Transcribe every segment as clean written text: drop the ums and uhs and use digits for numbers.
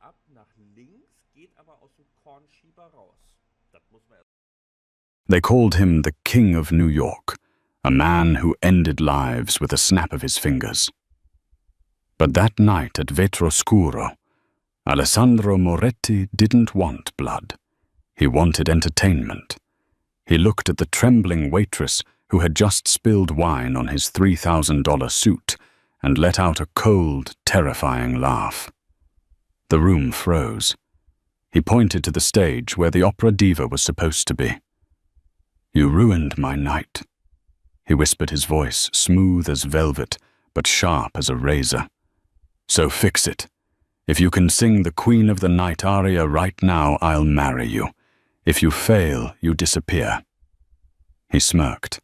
ab nach links, geht aber aus dem Kornschieber raus. Das muss man They called him the King of New York, a man who ended lives with a snap of his fingers. But that night at Vetroscuro, Alessandro Moretti didn't want blood. He wanted entertainment. He looked at the trembling waitress who had just spilled wine on his $3,000 suit and let out a cold, terrifying laugh. The room froze. He pointed to the stage where the opera diva was supposed to be. "You ruined my night," he whispered, his voice smooth as velvet but sharp as a razor. "So fix it. If you can sing the Queen of the Night aria right now, I'll marry you. If you fail, you disappear." He smirked.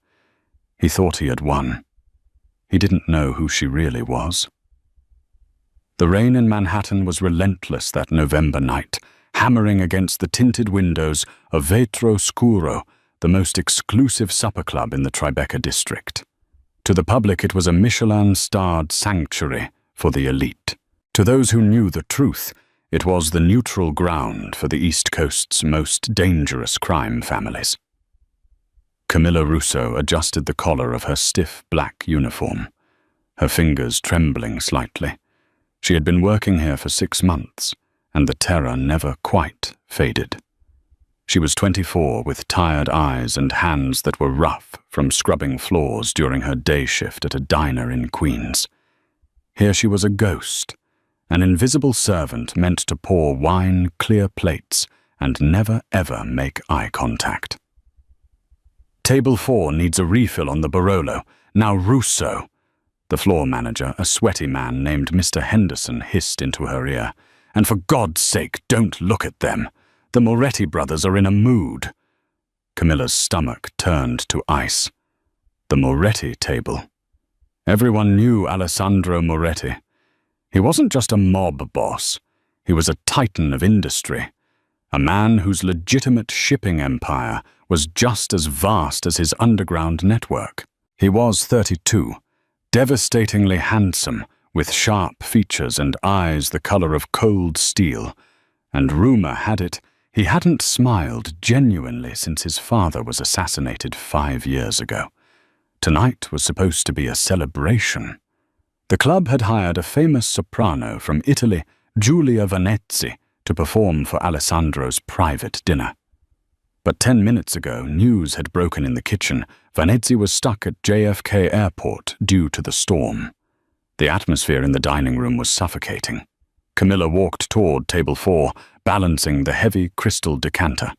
He thought he had won. He didn't know who she really was. The rain in Manhattan was relentless that November night, hammering against the tinted windows of Vetroscuro, the most exclusive supper club in the Tribeca district. To the public, it was a Michelin-starred sanctuary for the elite. To those who knew the truth, it was the neutral ground for the East Coast's most dangerous crime families. Camilla Russo adjusted the collar of her stiff black uniform, her fingers trembling slightly. She had been working here for 6 months, and the terror never quite faded. She was 24, with tired eyes and hands that were rough from scrubbing floors during her day shift at a diner in Queens. Here she was a ghost, an invisible servant meant to pour wine, clear plates, and never ever make eye contact. "Table 4 needs a refill on the Barolo. Now Russo," the floor manager, a sweaty man named Mr. Henderson, hissed into her ear. "And for God's sake, don't look at them. The Moretti brothers are in a mood." Camilla's stomach turned to ice. The Moretti table. Everyone knew Alessandro Moretti. He wasn't just a mob boss. He was a titan of industry, a man whose legitimate shipping empire was just as vast as his underground network. He was 32, devastatingly handsome, with sharp features and eyes the color of cold steel, and rumor had it he hadn't smiled genuinely since his father was assassinated 5 years ago. Tonight was supposed to be a celebration. The club had hired a famous soprano from Italy, Giulia Vanezzi, to perform for Alessandro's private dinner. But 10 minutes ago, news had broken in the kitchen. Vanezzi was stuck at JFK Airport due to the storm. The atmosphere in the dining room was suffocating. Camilla walked toward table 4, balancing the heavy crystal decanter.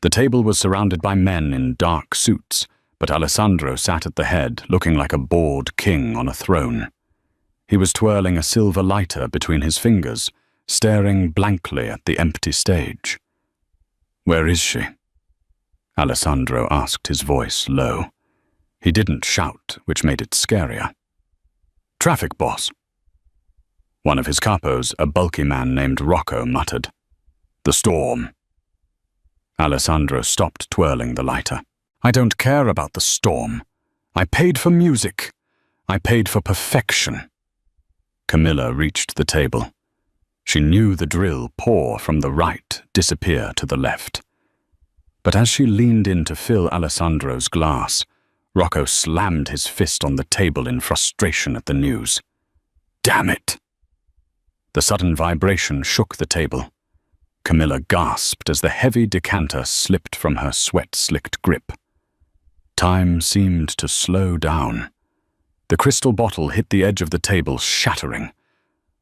The table was surrounded by men in dark suits, but Alessandro sat at the head, looking like a bored king on a throne. He was twirling a silver lighter between his fingers, staring blankly at the empty stage. "Where is she?" Alessandro asked, his voice low. He didn't shout, which made it scarier. "Traffic boss." One of his capos, a bulky man named Rocco, muttered. "The storm." Alessandro stopped twirling the lighter. "I don't care about the storm. I paid for music. I paid for perfection." Camilla reached the table. She knew the drill: pour from the right, disappear to the left. But as she leaned in to fill Alessandro's glass, Rocco slammed his fist on the table in frustration at the news. "Damn it!" The sudden vibration shook the table. Camilla gasped as the heavy decanter slipped from her sweat-slicked grip. Time seemed to slow down. The crystal bottle hit the edge of the table, shattering.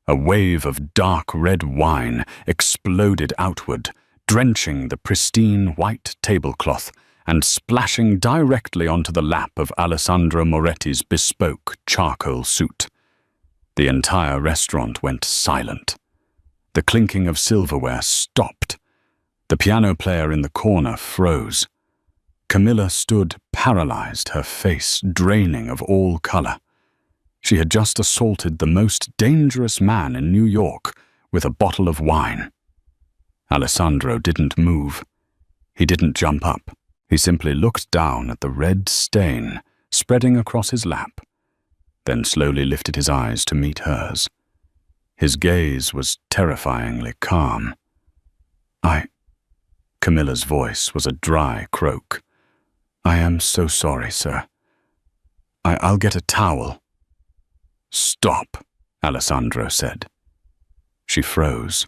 A wave of dark red wine exploded outward, drenching the pristine white tablecloth and splashing directly onto the lap of Alessandro Moretti's bespoke charcoal suit. The entire restaurant went silent. The clinking of silverware stopped. The piano player in the corner froze. Camilla stood paralyzed, her face draining of all color. She had just assaulted the most dangerous man in New York with a bottle of wine. Alessandro didn't move. He didn't jump up. He simply looked down at the red stain spreading across his lap, then slowly lifted his eyes to meet hers. His gaze was terrifyingly calm. Camilla's voice was a dry croak. "I am so sorry, sir. I'll get a towel." "Stop," Alessandro said. She froze.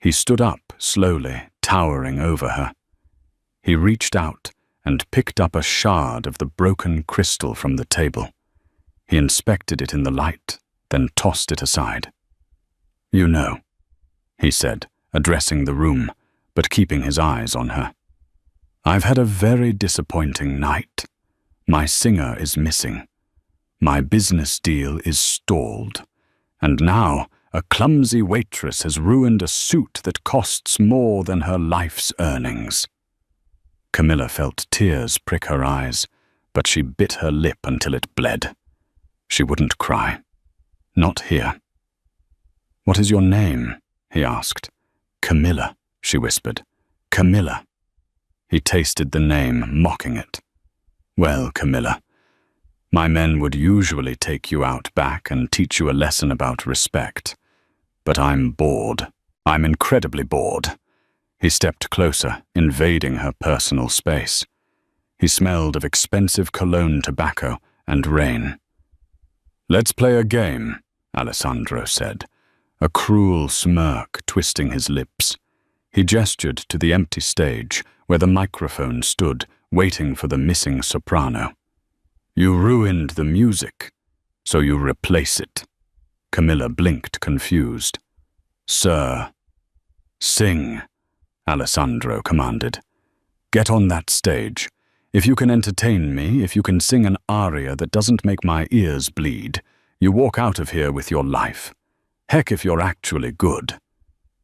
He stood up slowly, towering over her. He reached out and picked up a shard of the broken crystal from the table. He inspected it in the light, then tossed it aside. "You know," he said, addressing the room, but keeping his eyes on her. "I've had a very disappointing night. My singer is missing. My business deal is stalled. And now a clumsy waitress has ruined a suit that costs more than her life's earnings." Camilla felt tears prick her eyes, but she bit her lip until it bled. She wouldn't cry. Not here. "What is your name?" he asked. "Camilla," she whispered. "Camilla." He tasted the name, mocking it. "Well, Camilla, my men would usually take you out back and teach you a lesson about respect. But I'm bored. I'm incredibly bored." He stepped closer, invading her personal space. He smelled of expensive cologne tobacco and rain. "Let's play a game," Alessandro said, a cruel smirk twisting his lips. He gestured to the empty stage where the microphone stood, waiting for the missing soprano. "You ruined the music, so you replace it." Camilla blinked, confused. "Sir." "Sing," Alessandro commanded. "Get on that stage. If you can entertain me, if you can sing an aria that doesn't make my ears bleed, you walk out of here with your life. Heck, if you're actually good."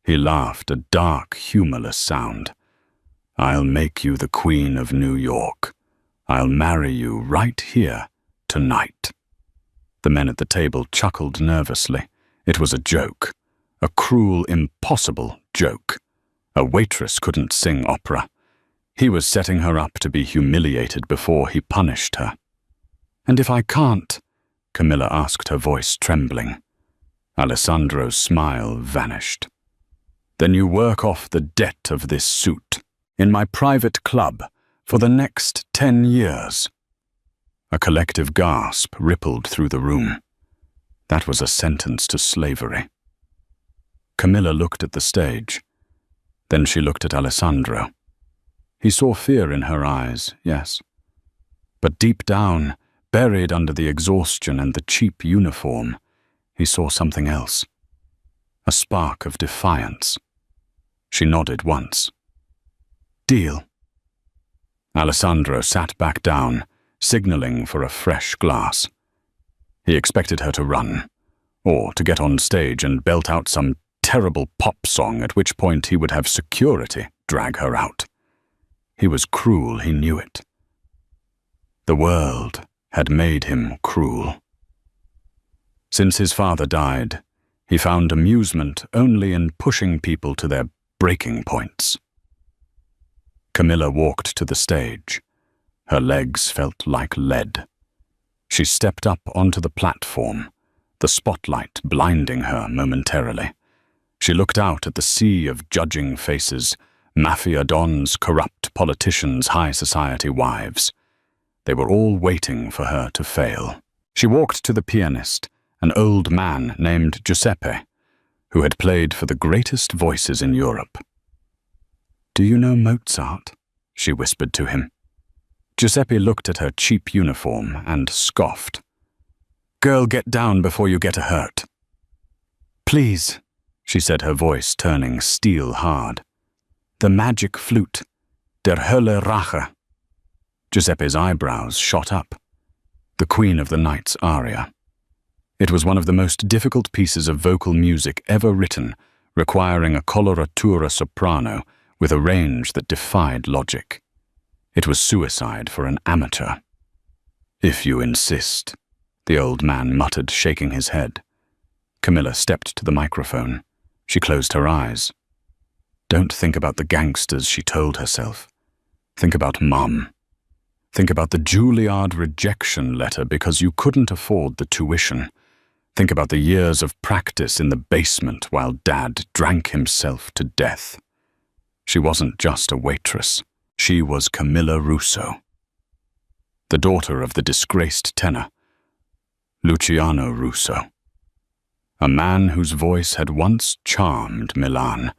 He laughed, a dark, humorless sound. "I'll make you the Queen of New York. I'll marry you right here, tonight." The men at the table chuckled nervously. It was a joke. A cruel, impossible joke. A waitress couldn't sing opera. He was setting her up to be humiliated before he punished her. "And if I can't?" Camilla asked, her voice trembling. Alessandro's smile vanished. "Then you work off the debt of this suit, in my private club, for the next 10 years. A collective gasp rippled through the room. That was a sentence to slavery. Camilla looked at the stage. Then she looked at Alessandro. He saw fear in her eyes, yes. But deep down, buried under the exhaustion and the cheap uniform, he saw something else. A spark of defiance. She nodded once. "Deal." Alessandro sat back down, signaling for a fresh glass. He expected her to run, or to get on stage and belt out some terrible pop song, at which point he would have security drag her out. He was cruel, he knew it. The world had made him cruel. Since his father died, he found amusement only in pushing people to their breaking points. Camilla walked to the stage. Her legs felt like lead. She stepped up onto the platform, the spotlight blinding her momentarily. She looked out at the sea of judging faces, mafia dons, corrupt politicians, high society wives. They were all waiting for her to fail. She walked to the pianist, an old man named Giuseppe, who had played for the greatest voices in Europe. "Do you know Mozart?" she whispered to him. Giuseppe looked at her cheap uniform and scoffed. "Girl, get down before you get hurt." "Please," she said, her voice turning steel hard. "The magic flute, der Hölle Rache." Giuseppe's eyebrows shot up. The Queen of the Night's aria. It was one of the most difficult pieces of vocal music ever written, requiring a coloratura soprano with a range that defied logic. It was suicide for an amateur. "If you insist," the old man muttered, shaking his head. Camilla stepped to the microphone. She closed her eyes. "Don't think about the gangsters," she told herself. "Think about Mum. Think about the Juilliard rejection letter because you couldn't afford the tuition. Think about the years of practice in the basement while Dad drank himself to death. She wasn't just a waitress. She was Camilla Russo, the daughter of the disgraced tenor, Luciano Russo, a man whose voice had once charmed Milan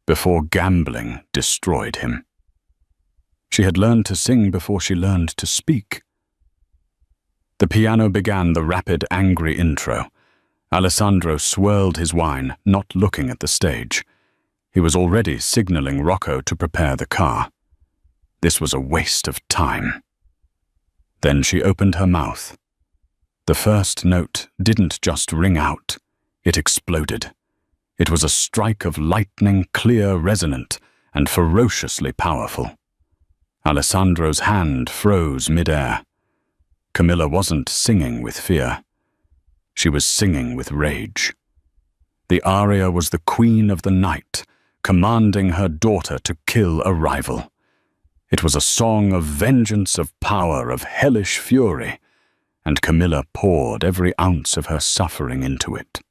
before gambling destroyed him. She had learned to sing before she learned to speak. The piano began the rapid, angry intro. Alessandro swirled his wine, not looking at the stage. He was already signaling Rocco to prepare the car. This was a waste of time. Then she opened her mouth. The first note didn't just ring out, it exploded. It was a strike of lightning, clear, resonant, and ferociously powerful. Alessandro's hand froze mid-air. Camilla wasn't singing with fear. She was singing with rage. The aria was the queen of the night, commanding her daughter to kill a rival. It was a song of vengeance, of power, of hellish fury, and Camilla poured every ounce of her suffering into it.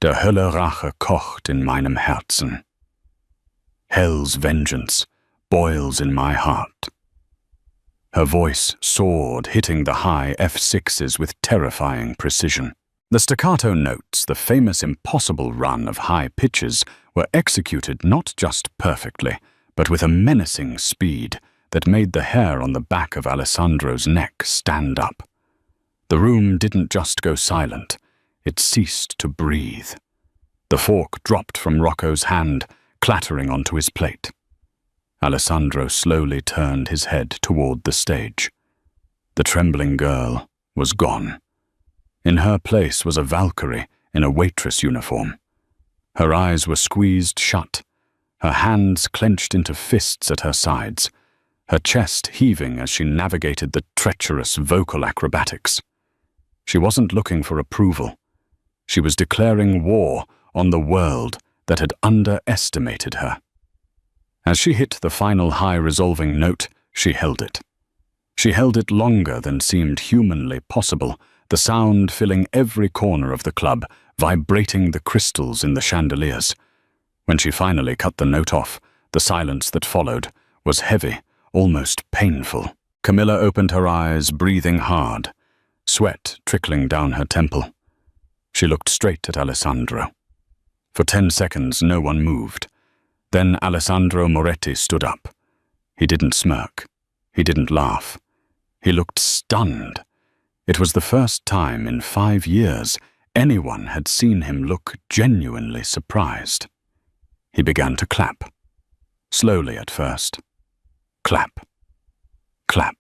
Der Hölle Rache kocht in meinem Herzen. Hell's vengeance boils in my heart. Her voice soared, hitting the high F6s with terrifying precision. The staccato notes, the famous impossible run of high pitches, were executed not just perfectly, but with a menacing speed that made the hair on the back of Alessandro's neck stand up. The room didn't just go silent, it ceased to breathe. The fork dropped from Rocco's hand, clattering onto his plate. Alessandro slowly turned his head toward the stage. The trembling girl was gone. In her place was a Valkyrie in a waitress uniform. Her eyes were squeezed shut, her hands clenched into fists at her sides, her chest heaving as she navigated the treacherous vocal acrobatics. She wasn't looking for approval. She was declaring war on the world that had underestimated her. As she hit the final high-resolving note, she held it. She held it longer than seemed humanly possible, the sound filling every corner of the club, vibrating the crystals in the chandeliers. When she finally cut the note off, the silence that followed was heavy, almost painful. Camilla opened her eyes, breathing hard, sweat trickling down her temple. She looked straight at Alessandro. For 10 seconds, no one moved. Then Alessandro Moretti stood up. He didn't smirk. He didn't laugh. He looked stunned. It was the first time in 5 years anyone had seen him look genuinely surprised. He began to clap. Slowly at first. Clap. Clap.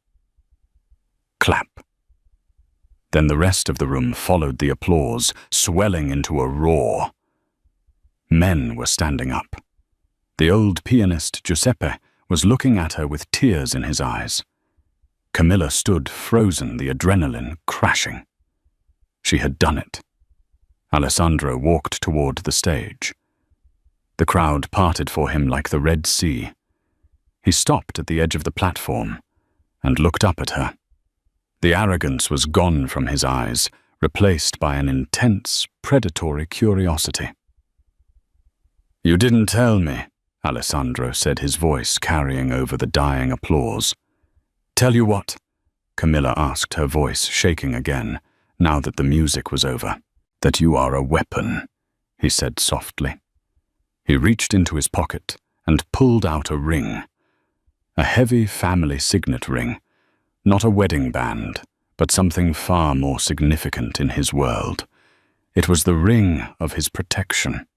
Clap. Then the rest of the room followed the applause, swelling into a roar. Men were standing up. The old pianist Giuseppe was looking at her with tears in his eyes. Camilla stood frozen, the adrenaline crashing. She had done it. Alessandro walked toward the stage. The crowd parted for him like the Red Sea. He stopped at the edge of the platform and looked up at her. The arrogance was gone from his eyes, replaced by an intense, predatory curiosity. "You didn't tell me," Alessandro said, his voice carrying over the dying applause. "Tell you what?" Camilla asked, her voice shaking again, now that the music was over. "That you are a weapon," he said softly. He reached into his pocket and pulled out a ring. A heavy family signet ring, not a wedding band, but something far more significant in his world. It was the ring of his protection.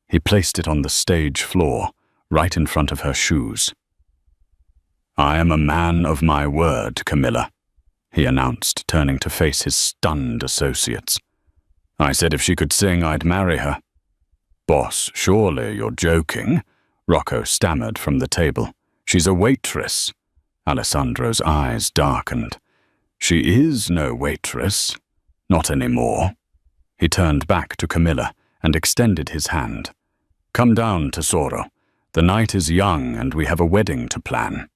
He placed it on the stage floor, right in front of her shoes. "I am a man of my word, Camilla," he announced, turning to face his stunned associates. "I said if she could sing, I'd marry her." "Boss, surely you're joking," Rocco stammered from the table. "She's a waitress." Alessandro's eyes darkened. "She is no waitress. Not anymore." He turned back to Camilla and extended his hand. "Come down, Tesoro. The night is young and we have a wedding to plan."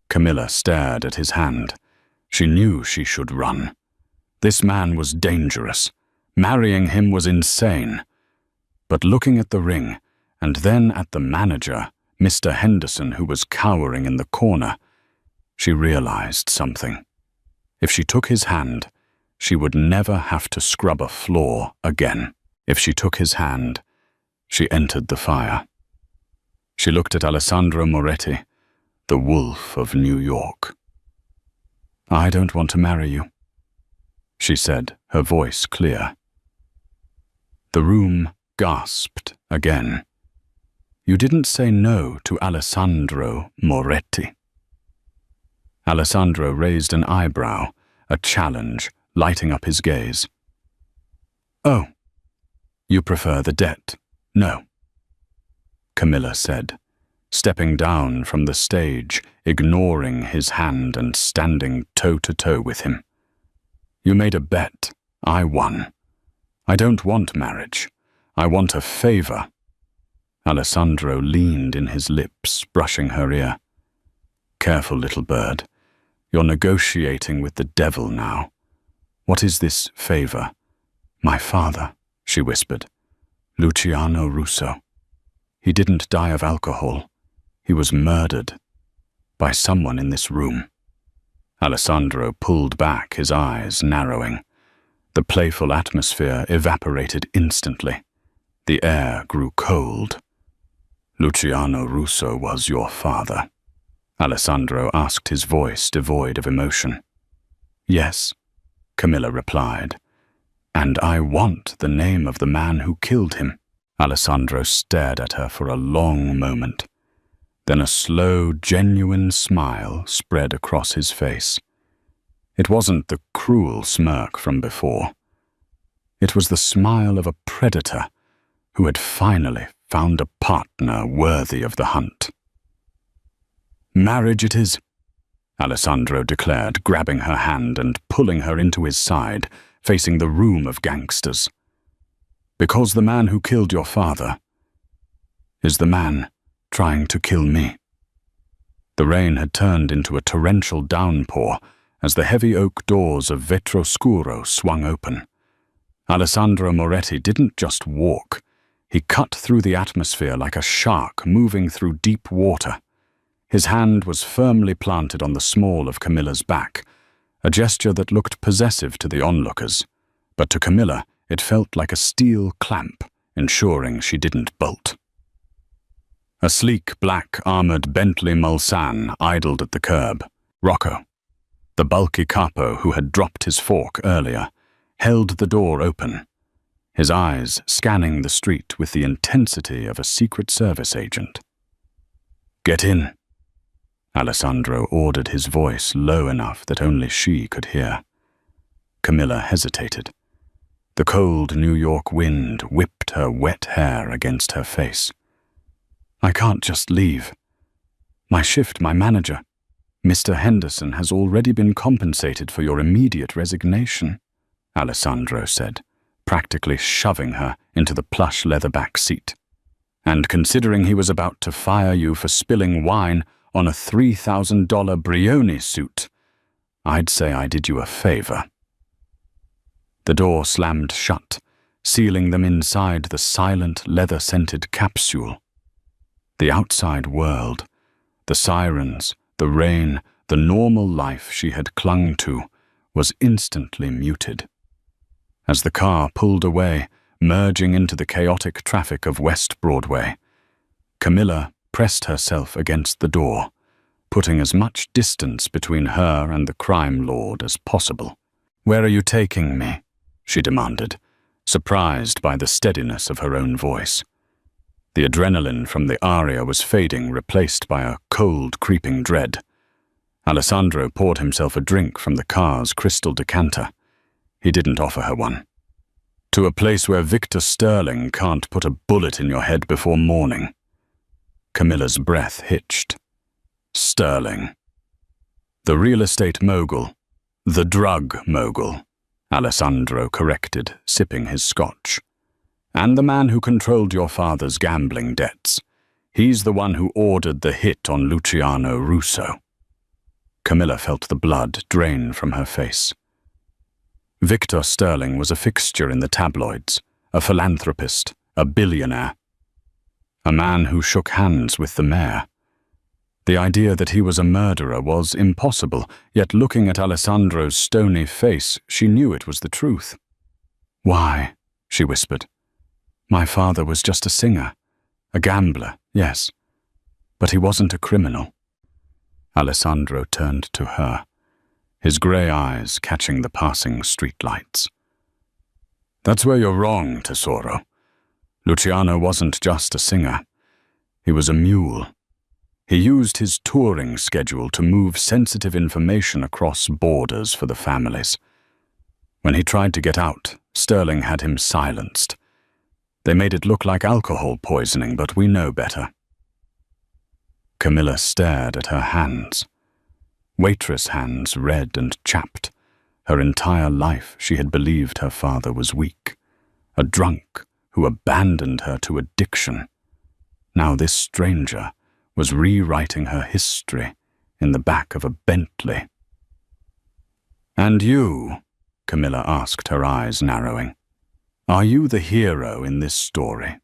Camilla stared at his hand. She knew she should run. This man was dangerous, Marrying him was insane. But looking at the ring, and then at the manager, Mr. Henderson, who was cowering in the corner, she realized something. If she took his hand, she would never have to scrub a floor again. If she took his hand, she entered the fire. She looked at Alessandro Moretti, the wolf of New York. "I don't want to marry you," she said, her voice clear. The room gasped again. "You didn't say no to Alessandro Moretti." Alessandro raised an eyebrow, a challenge, lighting up his gaze. "Oh, you prefer the debt, no?" Camilla said, stepping down from the stage, ignoring his hand and standing toe-to-toe with him. "You made a bet. I won. I don't want marriage. I want a favor." Alessandro leaned in his lips, brushing her ear. "Careful, little bird. You're negotiating with the devil now. What is this favor?" "My father," she whispered. "Luciano Russo. He didn't die of alcohol. He was murdered. By someone in this room." Alessandro pulled back, his eyes narrowing. The playful atmosphere evaporated instantly. The air grew cold. "Luciano Russo was your father?" Alessandro asked, his voice devoid of emotion. "Yes," Camilla replied. "And I want the name of the man who killed him." Alessandro stared at her for a long moment. Then a slow, genuine smile spread across his face. It wasn't the cruel smirk from before. It was the smile of a predator who had finally found a partner worthy of the hunt. "Marriage it is," Alessandro declared, grabbing her hand and pulling her into his side, facing the room of gangsters. "Because the man who killed your father is the man trying to kill me." The rain had turned into a torrential downpour as the heavy oak doors of Vetro Scuro swung open. Alessandro Moretti didn't just walk. He cut through the atmosphere like a shark moving through deep water. His hand was firmly planted on the small of Camilla's back, a gesture that looked possessive to the onlookers, but to Camilla it felt like a steel clamp, ensuring she didn't bolt. A sleek, black-armored Bentley Mulsanne idled at the curb. Rocco, the bulky capo who had dropped his fork earlier, held the door open, his eyes scanning the street with the intensity of a Secret Service agent. "Get in," Alessandro ordered, his voice low enough that only she could hear. Camilla hesitated. The cold New York wind whipped her wet hair against her face. "I can't just leave. My manager, Mr. Henderson, has already been compensated for your immediate resignation," Alessandro said, practically shoving her into the plush leatherback seat. "And considering he was about to fire you for spilling wine on a $3,000 Brioni suit, I'd say I did you a favor." The door slammed shut, sealing them inside the silent, leather-scented capsule. The outside world, the sirens, the rain, the normal life she had clung to, was instantly muted. As the car pulled away, merging into the chaotic traffic of West Broadway, Camilla pressed herself against the door, putting as much distance between her and the crime lord as possible. "Where are you taking me?" she demanded, surprised by the steadiness of her own voice. The adrenaline from the Aria was fading, replaced by a cold, creeping dread. Alessandro poured himself a drink from the car's crystal decanter. He didn't offer her one. "To a place where Victor Sterling can't put a bullet in your head before morning." Camilla's breath hitched. "Sterling. The real estate mogul. The drug mogul," Alessandro corrected, sipping his scotch. "And the man who controlled your father's gambling debts. He's the one who ordered the hit on Luciano Russo." Camilla felt the blood drain from her face. Victor Sterling was a fixture in the tabloids, a philanthropist, a billionaire. A man who shook hands with the mayor. The idea that he was a murderer was impossible, yet looking at Alessandro's stony face, she knew it was the truth. "Why?" she whispered. "My father was just a singer. A gambler, yes. But he wasn't a criminal." Alessandro turned to her, his grey eyes catching the passing streetlights. "That's where you're wrong, Tesoro. Luciano wasn't just a singer. He was a mule. He used his touring schedule to move sensitive information across borders for the families. When he tried to get out, Sterling had him silenced. They made it look like alcohol poisoning, but we know better." Camilla stared at her hands. Waitress hands, red and chapped. Her entire life she had believed her father was weak, a drunk who abandoned her to addiction. Now this stranger was rewriting her history in the back of a Bentley. "And you?" Camilla asked, her eyes narrowing. "Are you the hero in this story?"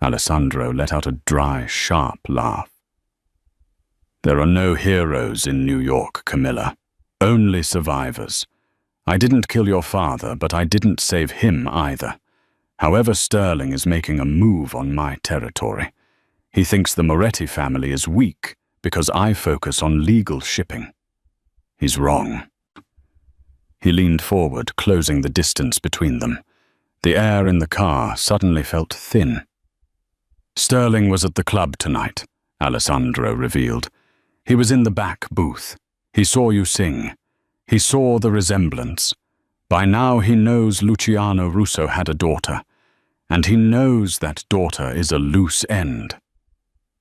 Alessandro let out a dry, sharp laugh. "There are no heroes in New York, Camilla. Only survivors. I didn't kill your father, but I didn't save him either. However, Sterling is making a move on my territory. He thinks the Moretti family is weak because I focus on legal shipping. He's wrong." He leaned forward, closing the distance between them. The air in the car suddenly felt thin. "Sterling was at the club tonight," Alessandro revealed. "He was in the back booth. He saw you sing. He saw the resemblance. By now he knows Luciano Russo had a daughter, and he knows that daughter is a loose end.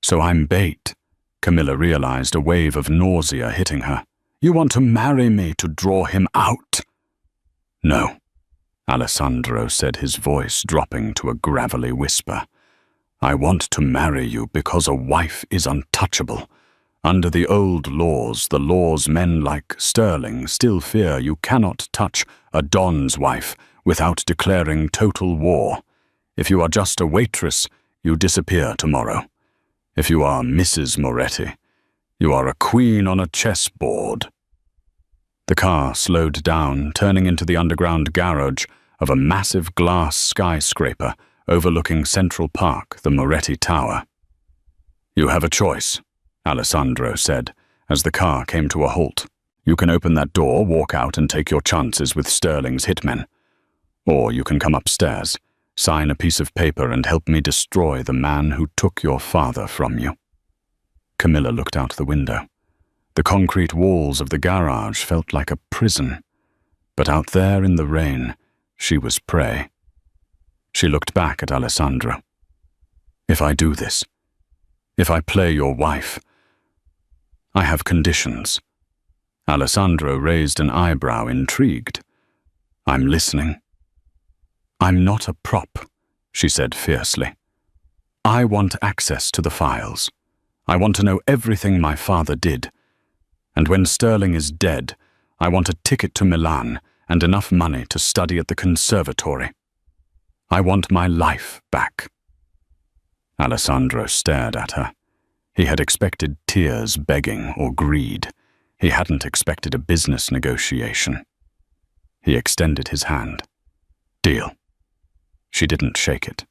So I'm bait." Camilla realized a wave of nausea hitting her. "You want to marry me to draw him out?" "No," Alessandro said, his voice dropping to a gravelly whisper. "I want to marry you because a wife is untouchable. Under the old laws, the laws men like Sterling still fear, you cannot touch a don's wife without declaring total war. If you are just a waitress, you disappear tomorrow. If you are Mrs. Moretti, you are a queen on a chessboard." The car slowed down, turning into the underground garage of a massive glass skyscraper overlooking Central Park, the Moretti Tower. "You have a choice," Alessandro said, as the car came to a halt. "You can open that door, walk out, and take your chances with Sterling's hitmen. Or you can come upstairs, sign a piece of paper, and help me destroy the man who took your father from you." Camilla looked out the window. The concrete walls of the garage felt like a prison, but out there in the rain, she was prey. She looked back at Alessandro. "If I do this, if I play your wife, I have conditions." Alessandro raised an eyebrow, intrigued. "I'm listening." "I'm not a prop," she said fiercely. "I want access to the files. I want to know everything my father did. And when Sterling is dead, I want a ticket to Milan and enough money to study at the conservatory. I want my life back." Alessandro stared at her. He had expected tears, begging, or greed. He hadn't expected a business negotiation. He extended his hand. "Deal." She didn't shake it.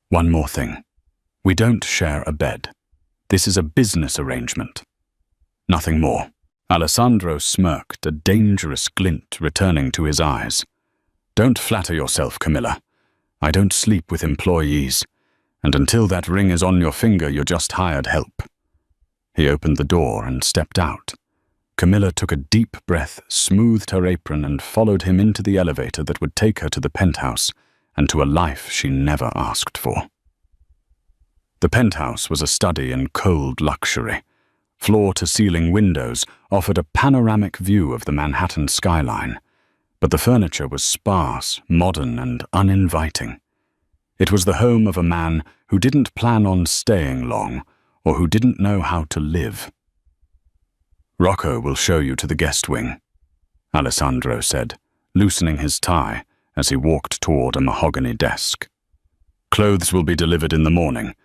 "One more thing. We don't share a bed. This is a business arrangement. Nothing more." Alessandro smirked, a dangerous glint returning to his eyes. "Don't flatter yourself, Camilla. I don't sleep with employees, and until that ring is on your finger, you're just hired help." He opened the door and stepped out. Camilla took a deep breath, smoothed her apron, and followed him into the elevator that would take her to the penthouse and to a life she never asked for. The penthouse was a study in cold luxury. Floor-to-ceiling windows offered a panoramic view of the Manhattan skyline, but the furniture was sparse, modern, and uninviting. It was the home of a man who didn't plan on staying long, or who didn't know how to live. "Rocco will show you to the guest wing," Alessandro said, loosening his tie as he walked toward a mahogany desk. "Clothes will be delivered in the morning.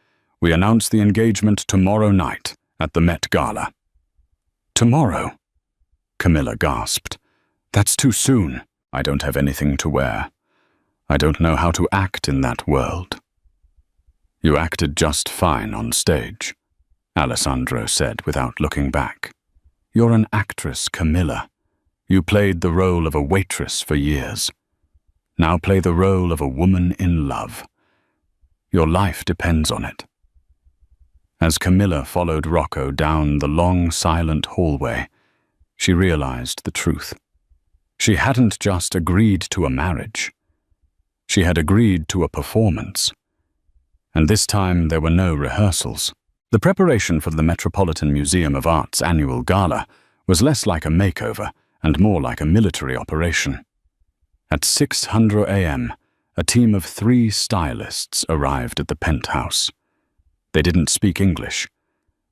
We announce the engagement tomorrow night at the Met Gala." "Tomorrow?" Camilla gasped. "That's too soon. I don't have anything to wear. I don't know how to act in that world." "You acted just fine on stage," Alessandro said without looking back. "You're an actress, Camilla. You played the role of a waitress for years. Now play the role of a woman in love. Your life depends on it." As Camilla followed Rocco down the long, silent hallway, she realized the truth. She hadn't just agreed to a marriage. She had agreed to a performance. And this time there were no rehearsals. The preparation for the Metropolitan Museum of Art's annual gala was less like a makeover and more like a military operation. At 6:00 a.m., a team of 3 stylists arrived at the penthouse. They didn't speak English.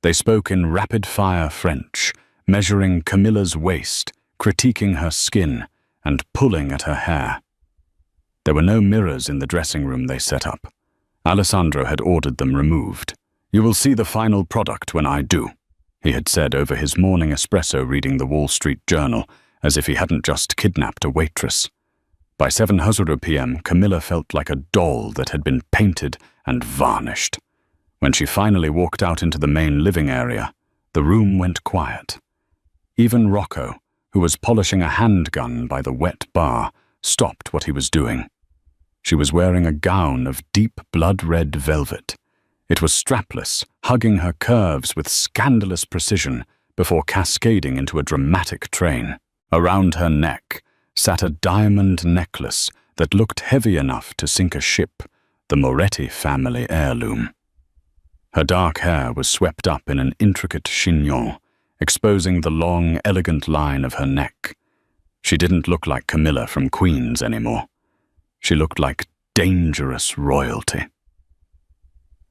They spoke in rapid-fire French, measuring Camilla's waist, critiquing her skin, and pulling at her hair. There were no mirrors in the dressing room they set up. Alessandro had ordered them removed. "You will see the final product when I do," he had said over his morning espresso reading the Wall Street Journal, as if he hadn't just kidnapped a waitress. By 7:00 p.m., Camilla felt like a doll that had been painted and varnished. When she finally walked out into the main living area, the room went quiet. Even Rocco, who was polishing a handgun by the wet bar, stopped what he was doing. She was wearing a gown of deep blood-red velvet. It was strapless, hugging her curves with scandalous precision before cascading into a dramatic train. Around her neck sat a diamond necklace that looked heavy enough to sink a ship, the Moretti family heirloom. Her dark hair was swept up in an intricate chignon, exposing the long, elegant line of her neck. She didn't look like Camilla from Queens anymore. She looked like dangerous royalty.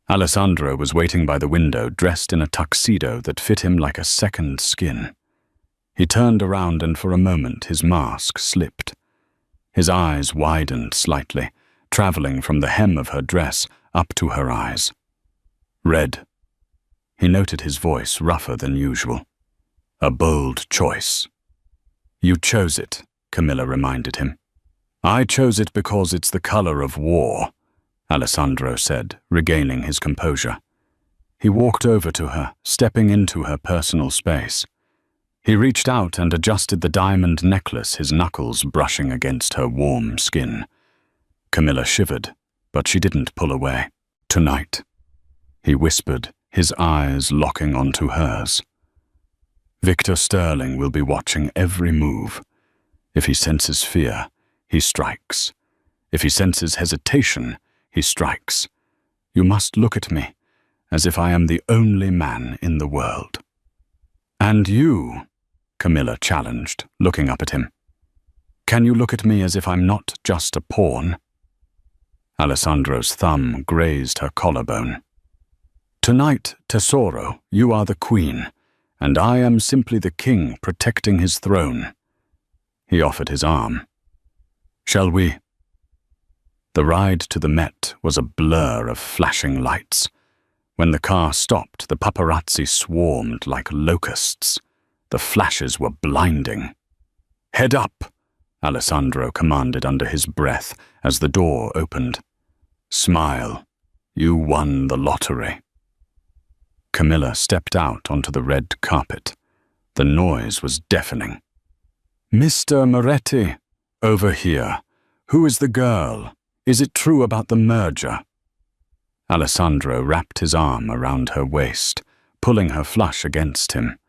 Alessandro was waiting by the window, dressed in a tuxedo that fit him like a second skin. He turned around and for a moment his mask slipped. His eyes widened slightly, traveling from the hem of her dress up to her eyes. Red. He noted his voice rougher than usual. "A bold choice." "You chose it," Camilla reminded him. "I chose it because it's the color of war," Alessandro said, regaining his composure. He walked over to her, stepping into her personal space. He reached out and adjusted the diamond necklace, his knuckles brushing against her warm skin. Camilla shivered, but she didn't pull away. "Tonight," he whispered, his eyes locking onto hers. "Victor Sterling will be watching every move. If he senses fear, he strikes. If he senses hesitation, he strikes. You must look at me as if I am the only man in the world." "And you?" Camilla challenged, looking up at him. "Can you look at me as if I'm not just a pawn?" Alessandro's thumb grazed her collarbone. "Tonight, Tesoro, you are the queen, and I am simply the king protecting his throne." He offered his arm. "Shall we?" The ride to the Met was a blur of flashing lights. When the car stopped, the paparazzi swarmed like locusts. The flashes were blinding. "Head up," Alessandro commanded under his breath as the door opened. "Smile. You won the lottery." Camilla stepped out onto the red carpet. The noise was deafening. "Mr. Moretti, over here. Who is the girl? Is it true about the merger?" Alessandro wrapped his arm around her waist, pulling her flush against him.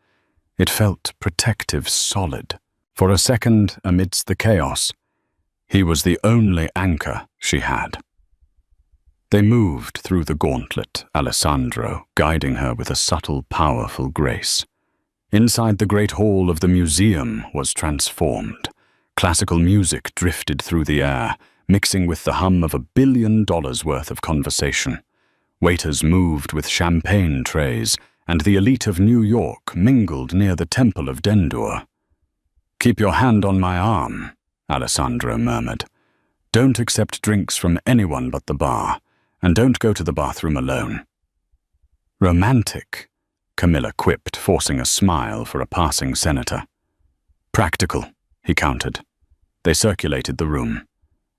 It felt protective, solid. For a second, amidst the chaos, he was the only anchor she had. They moved through the gauntlet, Alessandro guiding her with a subtle, powerful grace. Inside the great hall of the museum was transformed. Classical music drifted through the air, mixing with the hum of $1 billion worth of conversation. Waiters moved with champagne trays, and the elite of New York mingled near the Temple of Dendur. "Keep your hand on my arm," Alessandro murmured. "Don't accept drinks from anyone but the bar, and don't go to the bathroom alone." "Romantic," Camilla quipped, forcing a smile for a passing senator. "Practical," he countered. They circulated the room.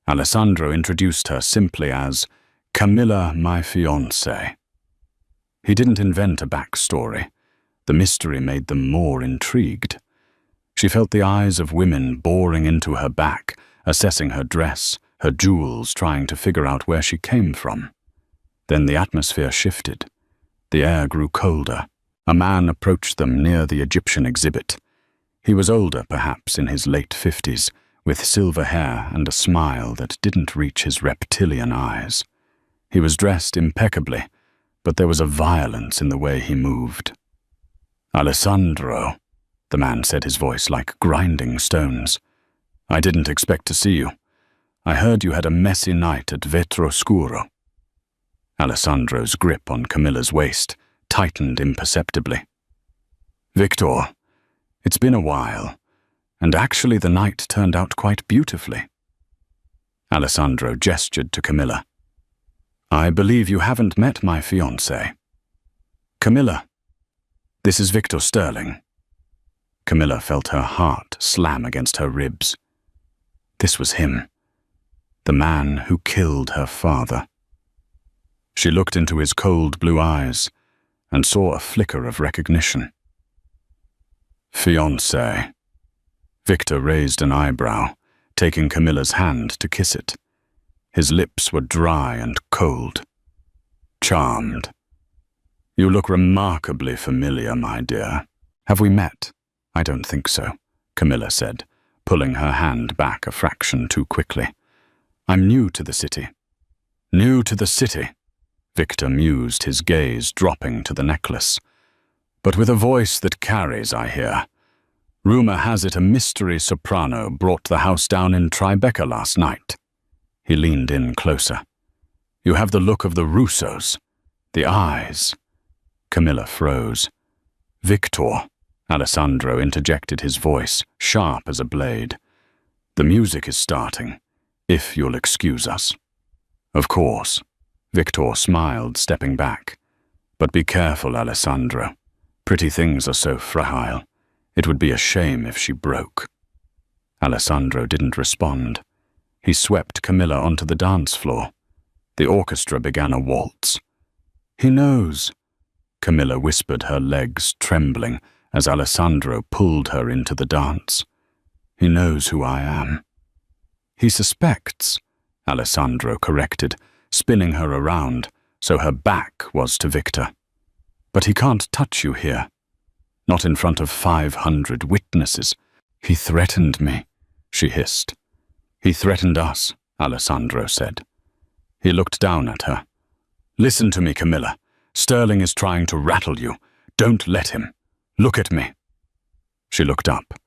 Alessandro introduced her simply as Camilla, my fiancée. He didn't invent a backstory. The mystery made them more intrigued. She felt the eyes of women boring into her back, assessing her dress, her jewels, trying to figure out where she came from. Then the atmosphere shifted. The air grew colder. A man approached them near the Egyptian exhibit. He was older, perhaps in his late 50s, with silver hair and a smile that didn't reach his reptilian eyes. He was dressed impeccably, but there was a violence in the way he moved. "Alessandro," the man said, his voice like grinding stones. "I didn't expect to see you. I heard you had a messy night at Waitress. Alessandro's grip on Camilla's waist tightened imperceptibly. "Victor, it's been a while, and actually the night turned out quite beautifully." Alessandro gestured to Camilla. "I believe you haven't met my fiancé. Camilla, this is Victor Sterling." Camilla felt her heart slam against her ribs. This was him, the man who killed her father. She looked into his cold blue eyes and saw a flicker of recognition. "Fiancé." Victor raised an eyebrow, taking Camilla's hand to kiss it. His lips were dry and cold. "Charmed. You look remarkably familiar, my dear." "Have we met?" "I don't think so," Camilla said, pulling her hand back a fraction too quickly. "I'm new to the city." "New to the city," Victor mused, his gaze dropping to the necklace. "But with a voice that carries, I hear. Rumor has it a mystery soprano brought the house down in Tribeca last night." He leaned in closer. "You have the look of the Russos. The eyes." Camilla froze. "Victor," Alessandro interjected, his voice sharp as a blade. "The music is starting, if you'll excuse us." "Of course." Victor smiled, stepping back. "But be careful, Alessandro. Pretty things are so fragile. It would be a shame if she broke." Alessandro didn't respond. He swept Camilla onto the dance floor. The orchestra began a waltz. "He knows," Camilla whispered, her legs trembling as Alessandro pulled her into the dance. "He knows who I am." "He suspects," Alessandro corrected, spinning her around so her back was to Victor. "But he can't touch you here. Not in front of 500 witnesses." "He threatened me," she hissed. "He threatened us," Alessandro said. He looked down at her. "Listen to me, Camilla. Sterling is trying to rattle you. Don't let him. Look at me." She looked up.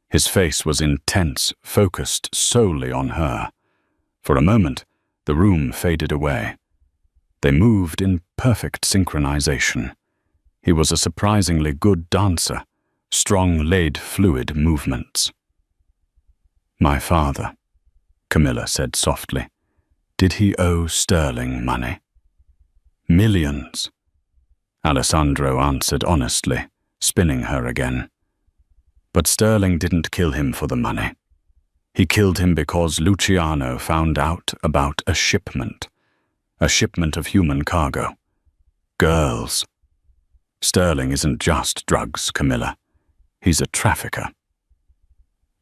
His face was intense, focused solely on her. For a moment, the room faded away. They moved in perfect synchronization. He was a surprisingly good dancer, strong laid fluid movements. "My father," Camilla said softly. "Did he owe Sterling money?" "Millions," Alessandro answered honestly, spinning her again. "But Sterling didn't kill him for the money. He killed him because Luciano found out about a shipment of human cargo. Girls. Sterling isn't just drugs, Camilla. He's a trafficker."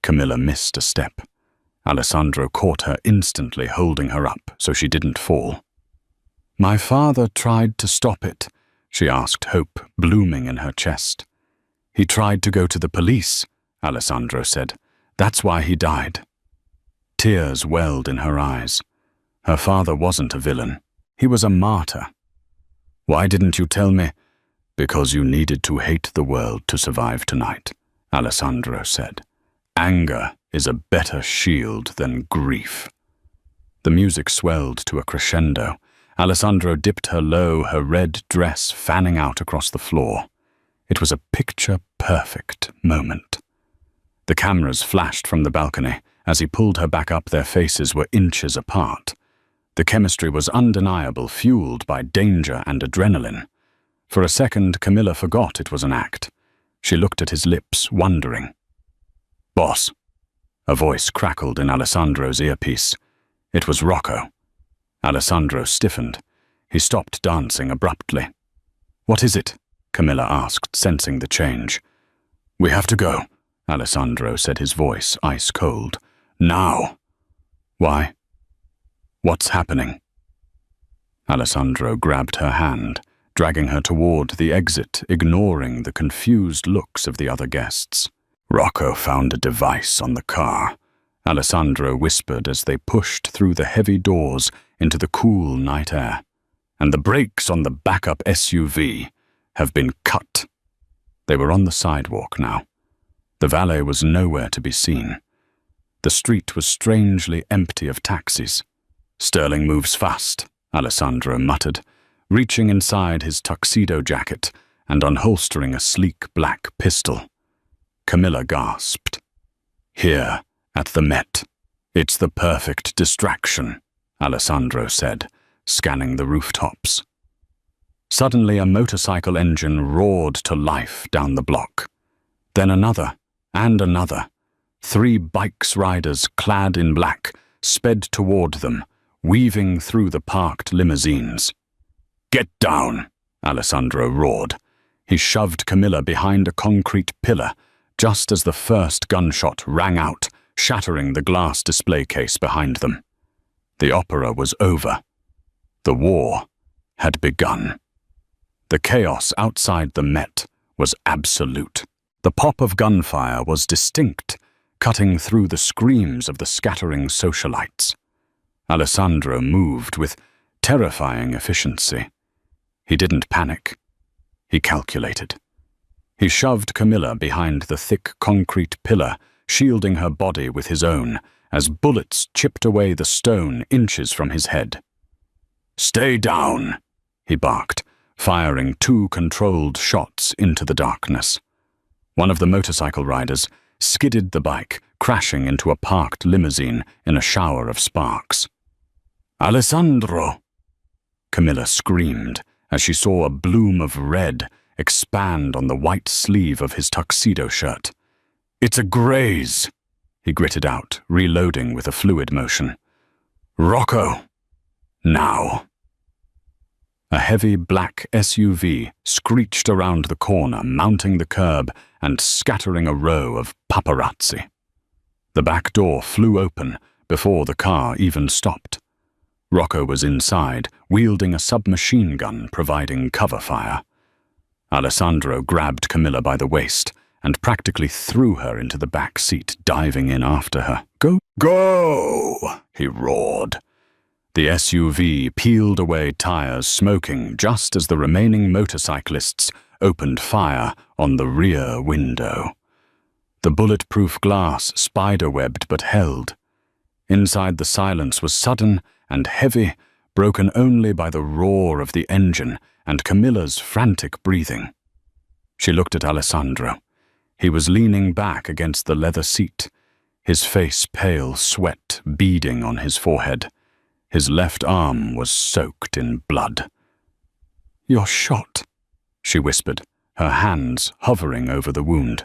Camilla missed a step. Alessandro caught her instantly, holding her up so she didn't fall. "My father tried to stop it," she asked, hope blooming in her chest. "He tried to go to the police," Alessandro said. "That's why he died." Tears welled in her eyes. Her father wasn't a villain. He was a martyr. "Why didn't you tell me?" "Because you needed to hate the world to survive tonight," Alessandro said. "Anger is a better shield than grief." The music swelled to a crescendo. Alessandro dipped her low, her red dress fanning out across the floor. It was a picture-perfect moment. The cameras flashed from the balcony, As he pulled her back up, their faces were inches apart. The chemistry was undeniable, fueled by danger and adrenaline. For a second, Camilla forgot it was an act. She looked at his lips, wondering. "Boss," a voice crackled in Alessandro's earpiece. It was Rocco. Alessandro stiffened. He stopped dancing abruptly. "What is it?" Camilla asked, sensing the change. "We have to go," Alessandro said, his voice ice cold. "Now." "Why? What's happening?" Alessandro grabbed her hand, dragging her toward the exit, ignoring the confused looks of the other guests. "Rocco found a device on the car," Alessandro whispered as they pushed through the heavy doors into the cool night air. "And the brakes on the backup SUV have been cut." They were on the sidewalk now. The valet was nowhere to be seen. The street was strangely empty of taxis. "Sterling moves fast," Alessandro muttered, reaching inside his tuxedo jacket and unholstering a sleek black pistol. Camilla gasped. "Here, at the Met. It's the perfect distraction," Alessandro said, scanning the rooftops. Suddenly, a motorcycle engine roared to life down the block. Then another, and another. 3 bikes riders clad in black sped toward them, weaving through the parked limousines. "Get down," Alessandro roared. He shoved Camilla behind a concrete pillar, just as the first gunshot rang out, shattering the glass display case behind them. The opera was over. The war had begun. The chaos outside the Met was absolute. The pop of gunfire was distinct, cutting through the screams of the scattering socialites. Alessandro moved with terrifying efficiency. He didn't panic. He calculated. He shoved Camilla behind the thick concrete pillar, shielding her body with his own, as bullets chipped away the stone inches from his head. "Stay down," he barked, firing 2 controlled shots into the darkness. One of the motorcycle riders skidded the bike, crashing into a parked limousine in a shower of sparks. "Alessandro!" Camilla screamed as she saw a bloom of red expand on the white sleeve of his tuxedo shirt. "It's a graze," he gritted out, reloading with a fluid motion. "Rocco! Now!" A heavy black SUV screeched around the corner, mounting the curb and scattering a row of paparazzi. The back door flew open before the car even stopped. Rocco was inside, wielding a submachine gun, providing cover fire. Alessandro grabbed Camilla by the waist and practically threw her into the back seat, diving in after her. Go! He roared. The SUV peeled away tires, smoking just as the remaining motorcyclists opened fire on the rear window. The bulletproof glass spider-webbed but held. Inside, the silence was sudden and heavy, broken only by the roar of the engine and Camilla's frantic breathing. She looked at Alessandro. He was leaning back against the leather seat, his face pale, sweat beading on his forehead. His left arm was soaked in blood. "You're shot," she whispered, her hands hovering over the wound.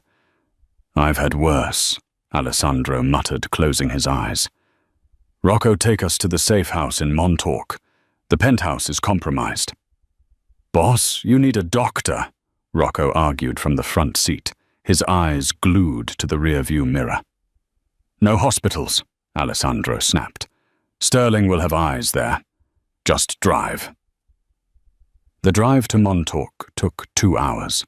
"I've had worse," Alessandro muttered, closing his eyes. "Rocco, take us to the safe house in Montauk. The penthouse is compromised." "Boss, you need a doctor," Rocco argued from the front seat, his eyes glued to the rearview mirror. "No hospitals," Alessandro snapped. "Sterling will have eyes there. Just drive." The drive to Montauk took 2 hours.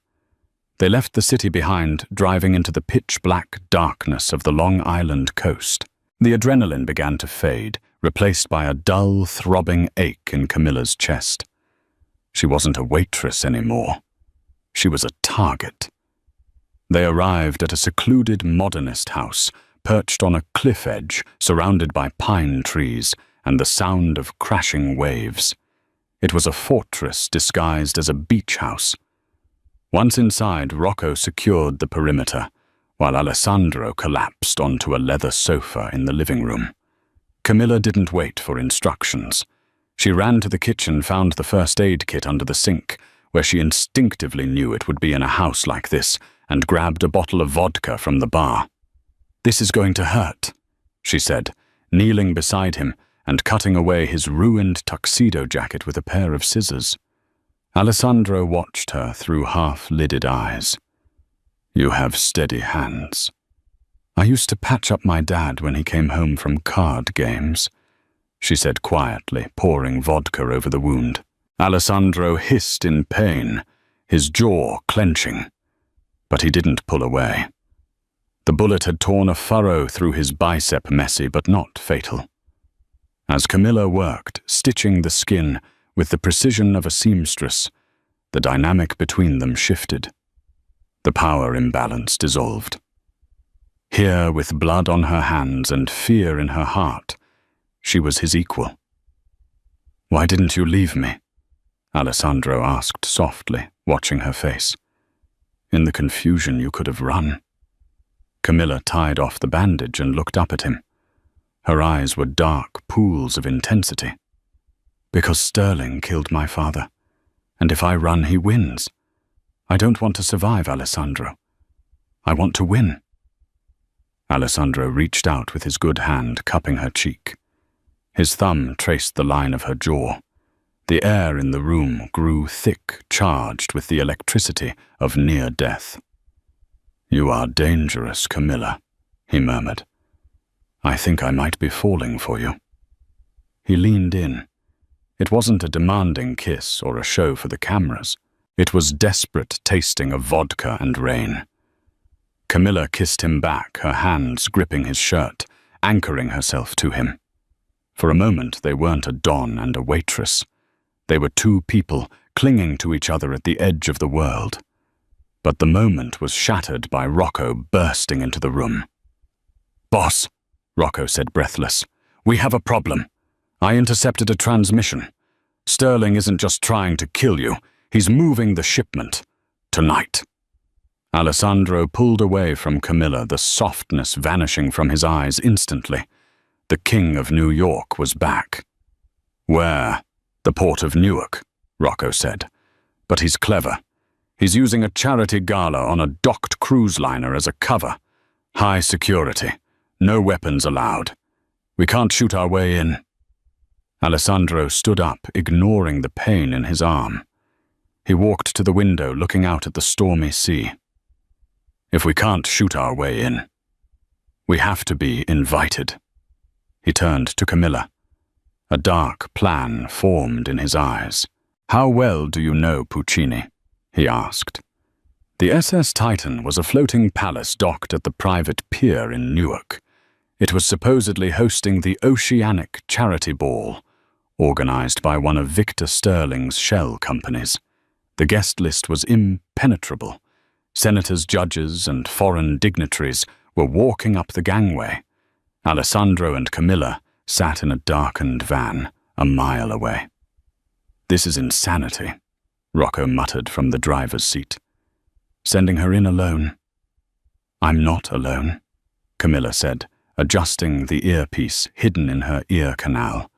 They left the city behind, driving into the pitch-black darkness of the Long Island coast. The adrenaline began to fade, replaced by a dull, throbbing ache in Camilla's chest. She wasn't a waitress anymore. She was a target. They arrived at a secluded modernist house, perched on a cliff edge, surrounded by pine trees and the sound of crashing waves. It was a fortress disguised as a beach house. Once inside, Rocco secured the perimeter, while Alessandro collapsed onto a leather sofa in the living room. Camilla didn't wait for instructions. She ran to the kitchen, found the first aid kit under the sink, where she instinctively knew it would be in a house like this, and grabbed a bottle of vodka from the bar. "This is going to hurt," she said, kneeling beside him and cutting away his ruined tuxedo jacket with a pair of scissors. Alessandro watched her through half-lidded eyes. "You have steady hands. I used to patch up my dad when he came home from card games," she said quietly, pouring vodka over the wound. Alessandro hissed in pain, his jaw clenching, but he didn't pull away. The bullet had torn a furrow through his bicep, messy but not fatal. As Camilla worked, stitching the skin with the precision of a seamstress, the dynamic between them shifted. The power imbalance dissolved. Here, with blood on her hands and fear in her heart, she was his equal. "Why didn't you leave me?" Alessandro asked softly, watching her face. "In the confusion, you could have run." Camilla tied off the bandage and looked up at him. Her eyes were dark pools of intensity. "Because Sterling killed my father, and if I run, he wins. I don't want to survive, Alessandro. I want to win." Alessandro reached out with his good hand, cupping her cheek. His thumb traced the line of her jaw. The air in the room grew thick, charged with the electricity of near death. "You are dangerous, Camilla," he murmured. "I think I might be falling for you." He leaned in. It wasn't a demanding kiss or a show for the cameras. It was desperate tasting of vodka and rain. Camilla kissed him back, her hands gripping his shirt, anchoring herself to him. For a moment, they weren't a don and a waitress. They were two people clinging to each other at the edge of the world. But the moment was shattered by Rocco bursting into the room. "Boss," Rocco said, breathless, "we have a problem. I intercepted a transmission. Sterling isn't just trying to kill you, he's moving the shipment. Tonight." Alessandro pulled away from Camilla, the softness vanishing from his eyes instantly. The King of New York was back. "Where?" "The port of Newark," Rocco said. "But he's clever. He's using a charity gala on a docked cruise liner as a cover. High security. No weapons allowed. We can't shoot our way in." Alessandro stood up, ignoring the pain in his arm. He walked to the window, looking out at the stormy sea. "If we can't shoot our way in, we have to be invited." He turned to Camilla. A dark plan formed in his eyes. "How well do you know Puccini?" he asked. The SS Titan was a floating palace docked at the private pier in Newark. It was supposedly hosting the Oceanic Charity Ball, organized by one of Victor Sterling's shell companies. The guest list was impenetrable. Senators, judges, and foreign dignitaries were walking up the gangway. Alessandro and Camilla sat in a darkened van a mile away. "This is insanity," Rocco muttered from the driver's seat. "Sending her in alone." "I'm not alone," Camilla said, adjusting the earpiece hidden in her ear canal.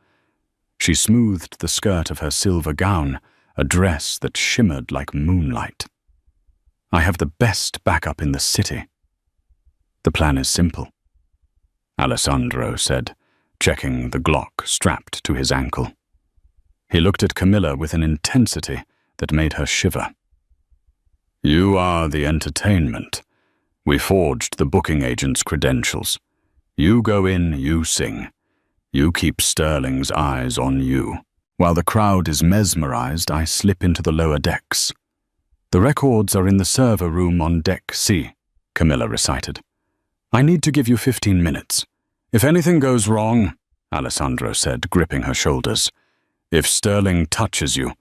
She smoothed the skirt of her silver gown, a dress that shimmered like moonlight. "I have the best backup in the city. The plan is simple," Alessandro said, checking the Glock strapped to his ankle. He looked at Camilla with an intensity that made her shiver. "You are the entertainment. We forged the booking agent's credentials. You go in, you sing. You keep Sterling's eyes on you. While the crowd is mesmerized, I slip into the lower decks. The records are in the server room on Deck C," Camilla recited. "I need to give you 15 minutes. If anything goes wrong," Alessandro said, gripping her shoulders, "if Sterling touches you,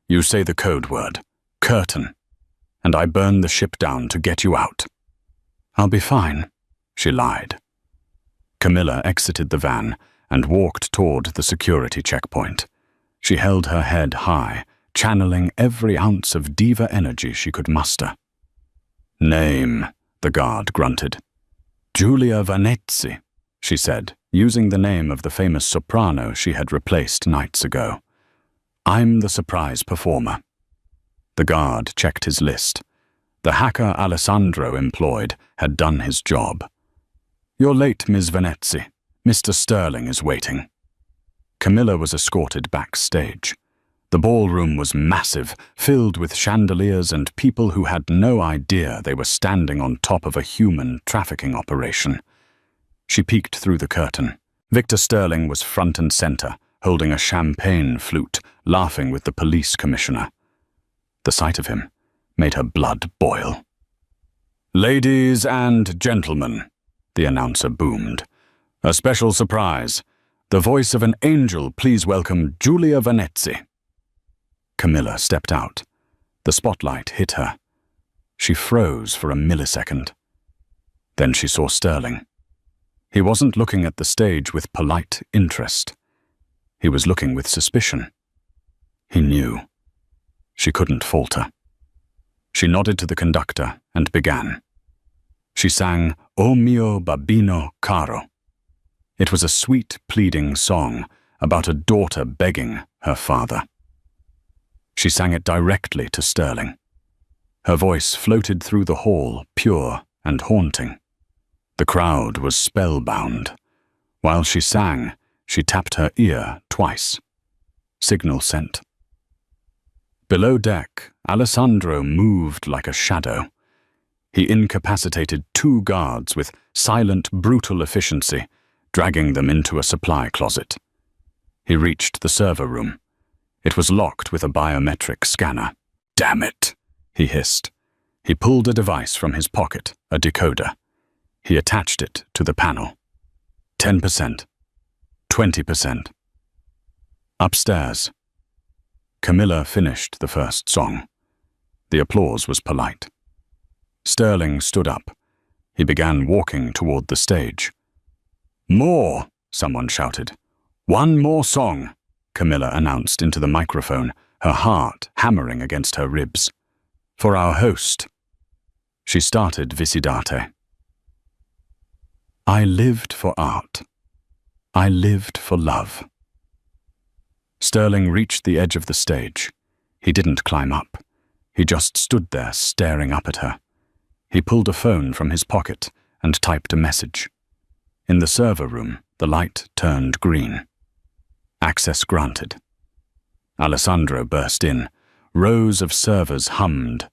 you say the code word, curtain, and I burn the ship down to get you out." "I'll be fine," she lied. Camilla exited the van and walked toward the security checkpoint. She held her head high, channeling every ounce of diva energy she could muster. "Name," the guard grunted. Giulia Vanezzi, she said, using the name of the famous soprano she had replaced nights ago. I'm the surprise performer. The guard checked his list. The hacker Alessandro employed had done his job. You're late, Ms. Vanezzi. Mr. Sterling is waiting. Camilla was escorted backstage. The ballroom was massive, filled with chandeliers and people who had no idea they were standing on top of a human trafficking operation. She peeked through the curtain. Victor Sterling was front and center, holding a champagne flute, laughing with the police commissioner. The sight of him made her blood boil. Ladies and gentlemen, the announcer boomed. A special surprise. The voice of an angel, please welcome Giulia Vanezzi. Camilla stepped out. The spotlight hit her. She froze for a millisecond. Then she saw Sterling. He wasn't looking at the stage with polite interest. He was looking with suspicion. He knew. She couldn't falter. She nodded to the conductor and began. She sang O mio babbino caro. It was a sweet, pleading song about a daughter begging her father. She sang it directly to Sterling. Her voice floated through the hall, pure and haunting. The crowd was spellbound. While she sang, she tapped her ear twice. Signal sent. Below deck, Alessandro moved like a shadow. He incapacitated 2 guards with silent, brutal efficiency, dragging them into a supply closet. He reached the server room. It was locked with a biometric scanner. Damn it, he hissed. He pulled a device from his pocket, a decoder. He attached it to the panel. 10%. 20%. Upstairs. Camilla finished the first song. The applause was polite. Sterling stood up. He began walking toward the stage. More, someone shouted. One more song, Camilla announced into the microphone, her heart hammering against her ribs. For our host. She started Visidate. I lived for art. I lived for love. Sterling reached the edge of the stage. He didn't climb up. He just stood there staring up at her. He pulled a phone from his pocket and typed a message. In the server room, the light turned green. Access granted. Alessandro burst in. Rows of servers hummed.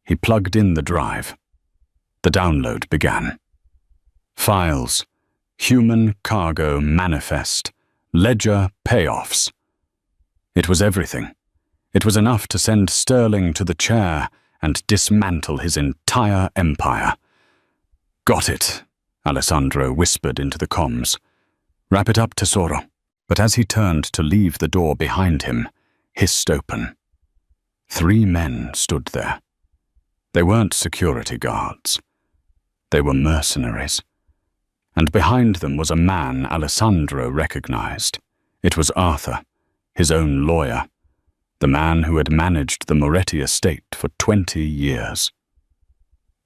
He plugged in the drive. The download began. Files. Human cargo manifest. Ledger payoffs. It was everything. It was enough to send Sterling to the chair and dismantle his entire empire. Got it, Alessandro whispered into the comms. Wrap it up, Tesoro. But as he turned to leave the door behind him, hissed open. 3 men stood there. They weren't security guards. They were mercenaries. And behind them was a man Alessandro recognized. It was Arthur, his own lawyer, the man who had managed the Moretti estate for 20 years.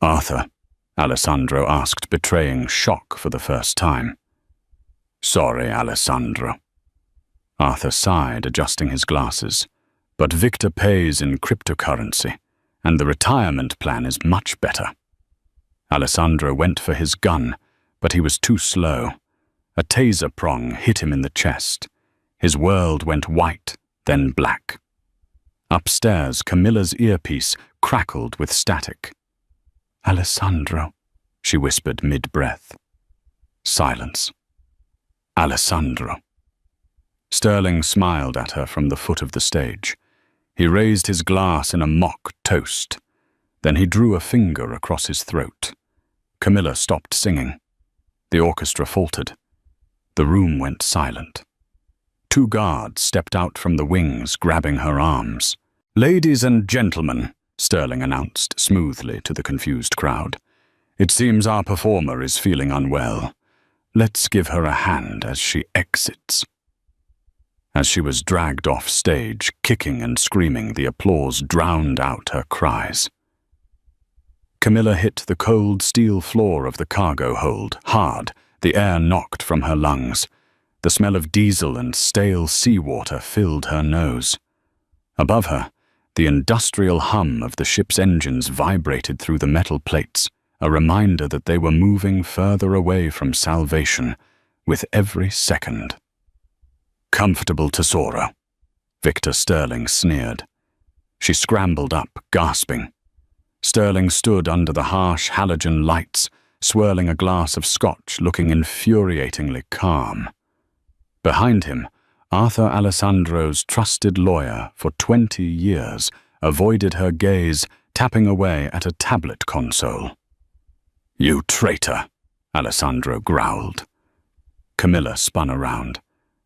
Arthur, Alessandro asked, betraying shock for the first time. Sorry, Alessandro. Arthur sighed, adjusting his glasses. But Victor pays in cryptocurrency, and the retirement plan is much better. Alessandro went for his gun, but he was too slow. A taser prong hit him in the chest. His world went white, then black. Upstairs, Camilla's earpiece crackled with static. Alessandro, she whispered mid-breath. Silence. Alessandro. Sterling smiled at her from the foot of the stage. He raised his glass in a mock toast. Then he drew a finger across his throat. Camilla stopped singing. The orchestra faltered. The room went silent. 2 guards stepped out from the wings, grabbing her arms. Ladies and gentlemen, Sterling announced smoothly to the confused crowd. It seems our performer is feeling unwell. Let's give her a hand as she exits. As she was dragged off stage, kicking and screaming, the applause drowned out her cries. Camilla hit the cold steel floor of the cargo hold, hard, the air knocked from her lungs. The smell of diesel and stale seawater filled her nose. Above her, the industrial hum of the ship's engines vibrated through the metal plates, a reminder that they were moving further away from salvation with every second. "Comfortable tesoro," Victor Sterling sneered. She scrambled up, gasping. Sterling stood under the harsh halogen lights, swirling a glass of scotch, looking infuriatingly calm. Behind him, Arthur Alessandro's trusted lawyer for 20 years avoided her gaze, tapping away at a tablet console. "You traitor," Alessandro growled. Camilla spun around.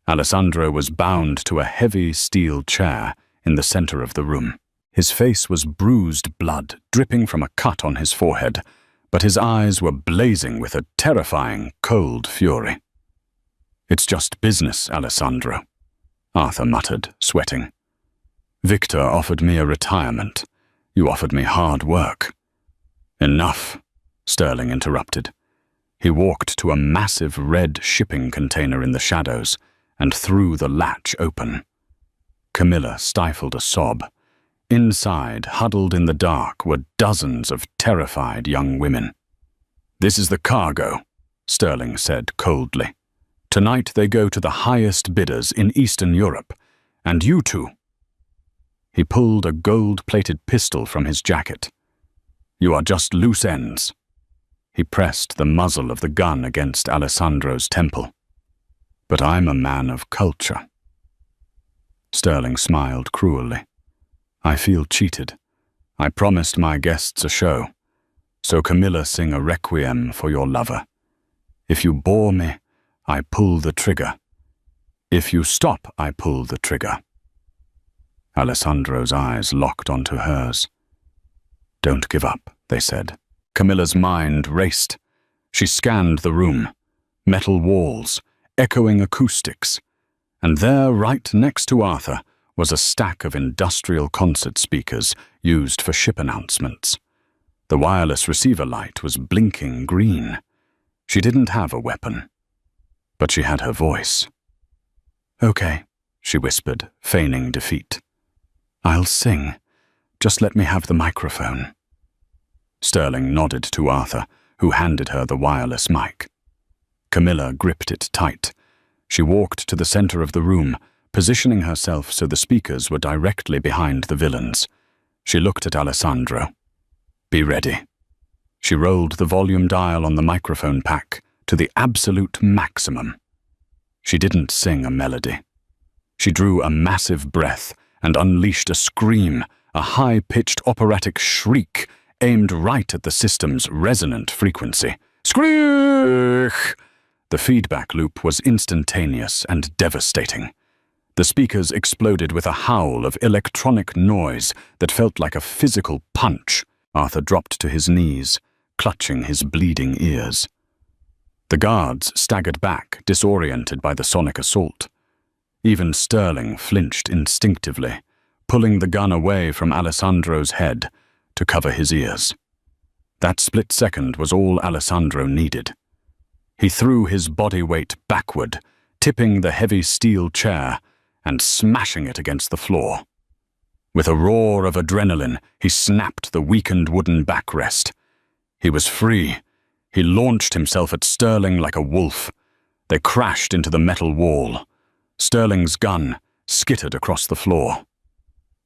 Alessandro was bound to a heavy steel chair in the center of the room. His face was bruised blood, dripping from a cut on his forehead, but his eyes were blazing with a terrifying, cold fury. "It's just business, Alessandro," Arthur muttered, sweating. "Victor offered me a retirement. You offered me hard work." "Enough," Sterling interrupted. He walked to a massive red shipping container in the shadows and threw the latch open. Camilla stifled a sob. Inside, huddled in the dark, were dozens of terrified young women. "This is the cargo," Sterling said coldly. "Tonight they go to the highest bidders in Eastern Europe, and you two." He pulled a gold-plated pistol from his jacket. "You are just loose ends." He pressed the muzzle of the gun against Alessandro's temple. "But I'm a man of culture." Sterling smiled cruelly. "I feel cheated. I promised my guests a show. So Camilla, sing a requiem for your lover. If you bore me, I pull the trigger. If you stop, I pull the trigger." Alessandro's eyes locked onto hers. "Don't give up," they said. Camilla's mind raced. She scanned the room. Metal walls, echoing acoustics. And there, right next to Arthur, was a stack of industrial concert speakers used for ship announcements. The wireless receiver light was blinking green. She didn't have a weapon, but she had her voice. "Okay," she whispered, feigning defeat. "I'll sing. Just let me have the microphone." Sterling nodded to Arthur, who handed her the wireless mic. Camilla gripped it tight. She walked to the center of the room, positioning herself so the speakers were directly behind the villains. She looked at Alessandro. "Be ready." She rolled the volume dial on the microphone pack to the absolute maximum. She didn't sing a melody. She drew a massive breath and unleashed a scream, a high-pitched operatic shriek aimed right at the system's resonant frequency. "Screech!" The feedback loop was instantaneous and devastating. The speakers exploded with a howl of electronic noise that felt like a physical punch. Arthur dropped to his knees, clutching his bleeding ears. The guards staggered back, disoriented by the sonic assault. Even Sterling flinched instinctively, pulling the gun away from Alessandro's head to cover his ears. That split second was all Alessandro needed. He threw his body weight backward, tipping the heavy steel chair and smashing it against the floor. With a roar of adrenaline, he snapped the weakened wooden backrest. He was free. He launched himself at Sterling like a wolf. They crashed into the metal wall. Sterling's gun skittered across the floor.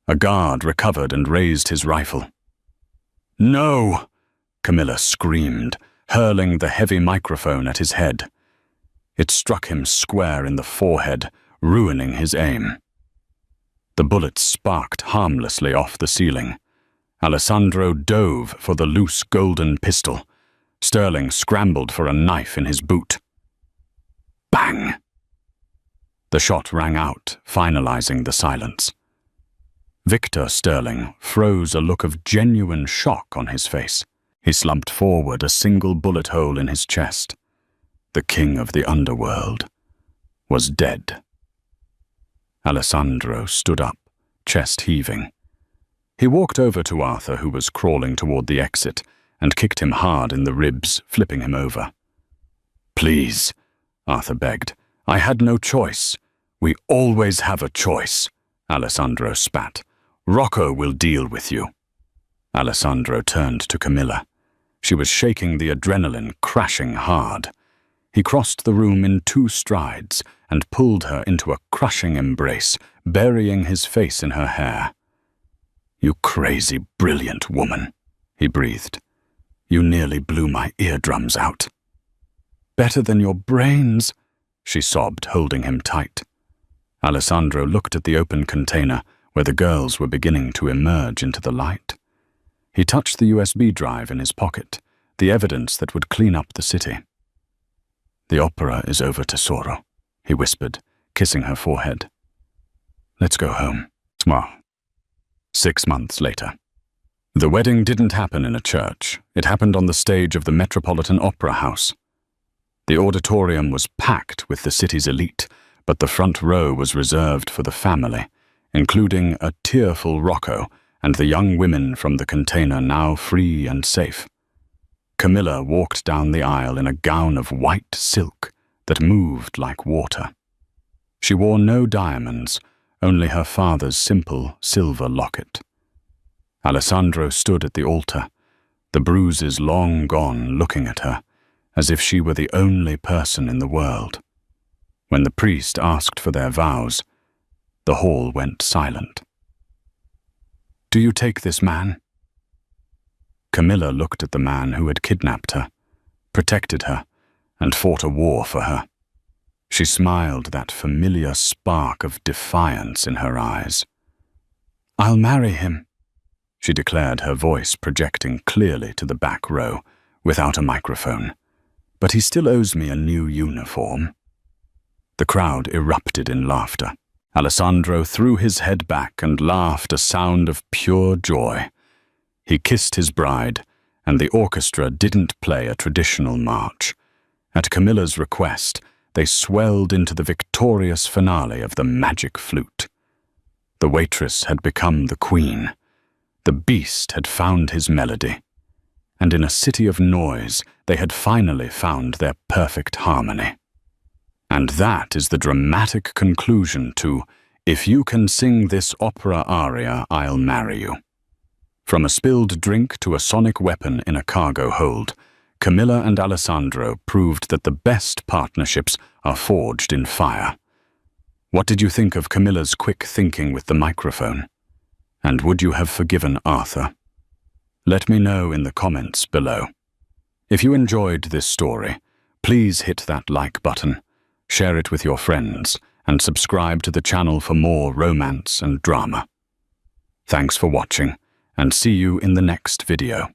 A guard recovered and raised his rifle. "No!" Camilla screamed, hurling the heavy microphone at his head. It struck him square in the forehead, ruining his aim. The bullets sparked harmlessly off the ceiling. Alessandro dove for the loose golden pistol. Sterling scrambled for a knife in his boot. Bang! The shot rang out, finalizing the silence. Victor Sterling froze a look of genuine shock on his face. He slumped forward, a single bullet hole in his chest. The king of the underworld was dead. Alessandro stood up, chest heaving. He walked over to Arthur, who was crawling toward the exit, and kicked him hard in the ribs, flipping him over. "Please," Arthur begged. "I had no choice." "We always have a choice," Alessandro spat. "Rocco will deal with you." Alessandro turned to Camilla. She was shaking the adrenaline, crashing hard. He crossed the room in 2 strides and pulled her into a crushing embrace, burying his face in her hair. "You crazy, brilliant woman," he breathed. "You nearly blew my eardrums out." "Better than your brains," she sobbed, holding him tight. Alessandro looked at the open container where the girls were beginning to emerge into the light. He touched the USB drive in his pocket, the evidence that would clean up the city. "The opera is over, tesoro," he whispered, kissing her forehead. "Let's go home." Well, 6 months later. The wedding didn't happen in a church. It happened on the stage of the Metropolitan Opera House. The auditorium was packed with the city's elite, but the front row was reserved for the family, including a tearful Rocco and the young women from the container now free and safe. Camilla walked down the aisle in a gown of white silk that moved like water. She wore no diamonds, only her father's simple silver locket. Alessandro stood at the altar, the bruises long gone, looking at her, as if she were the only person in the world. When the priest asked for their vows, the hall went silent. "Do you take this man?" Camilla looked at the man who had kidnapped her, protected her, and fought a war for her. She smiled, that familiar spark of defiance in her eyes. "I'll marry him," she declared, her voice projecting clearly to the back row, without a microphone. "But he still owes me a new uniform." The crowd erupted in laughter. Alessandro threw his head back and laughed, a sound of pure joy. He kissed his bride, and the orchestra didn't play a traditional march. At Camilla's request, they swelled into the victorious finale of the magic flute. The waitress had become the queen. The beast had found his melody. And in a city of noise, they had finally found their perfect harmony. And that is the dramatic conclusion to "If you can sing this opera aria, I'll marry you." From a spilled drink to a sonic weapon in a cargo hold, Camilla and Alessandro proved that the best partnerships are forged in fire. What did you think of Camilla's quick thinking with the microphone? And would you have forgiven Arthur? Let me know in the comments below. If you enjoyed this story, please hit that like button, share it with your friends, and subscribe to the channel for more romance and drama. Thanks for watching, and see you in the next video.